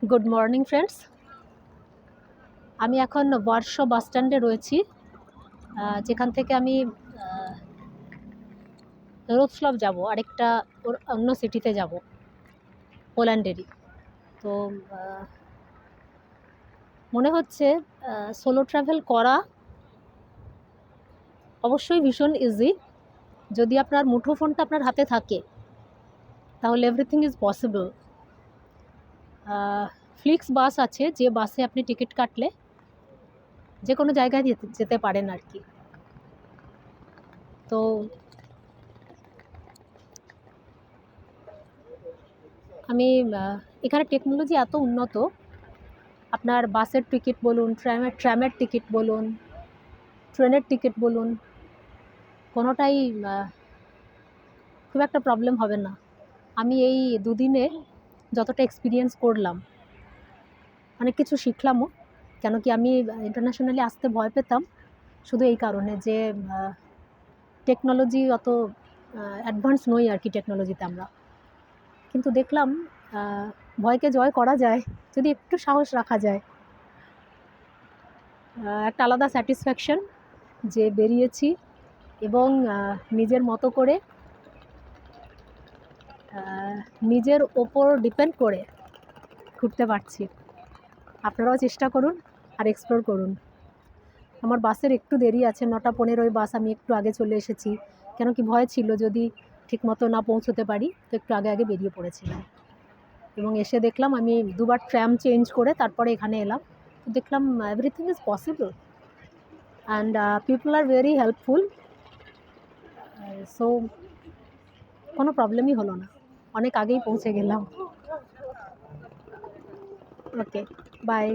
Good morning friends. আমি এখন ওয়ারশো বাস স্ট্যান্ডে রয়েছি, যেখান থেকে আমি রোডস্লভ যাব, আরেকটা অন্য সিটিতে যাব, পোল্যান্ডেরই। তো মনে হচ্ছে সোলো ট্রাভেল করা অবশ্যই ভীষণ ইজি। যদি আপনার মুঠোফোনটা আপনার হাতে থাকে তাহলে এভরিথিং ইজ পসিবল। ফ্লিক্স বাস আছে, যে বাসে আপনি টিকিট কাটলে যে কোনো জায়গায় যেতে পারেন আর কি। তো আমি এখানে টেকনোলজি এত উন্নত, আপনার বাসের টিকিট বলুন, ট্রামের টিকিট বলুন, ট্রেনের টিকিট বলুন, কোনোটাই খুব একটা প্রবলেম হবে না। আমি এই দুদিনে যতটা এক্সপিরিয়েন্স করলাম, অনেক কিছু শিখলামও। কেন কি আমি ইন্টারন্যাশনালি আসতে ভয় পেতাম শুধু এই কারণে যে টেকনোলজি অত অ্যাডভান্স নই আর কি টেকনোলজিতে আমরা। কিন্তু দেখলাম ভয়কে জয় করা যায় যদি একটু সাহস রাখা যায়। একটা আলাদা স্যাটিসফ্যাকশন যে বেরিয়েছি এবং নিজের মতো করে নিজের ওপর ডিপেন্ড করে ঘুরতে পারছি। আপনারাও চেষ্টা করুন আর এক্সপ্লোর করুন। আমার বাসের একটু দেরি আছে, 9:15 বাস, আমি একটু আগে চলে এসেছি। কেন কি ভয় ছিল যদি ঠিকমতো না পৌঁছতে পারি, তো একটু আগে বেরিয়ে পড়েছিলাম। এবং এসে দেখলাম আমি দুবার ট্র্যাম চেঞ্জ করে তারপরে এখানে এলাম। তো দেখলাম everything is possible and people are very helpful. So কোনো প্রবলেমই হলো না, অনেক আগেই পৌঁছে গেলাম। ওকে, বাই।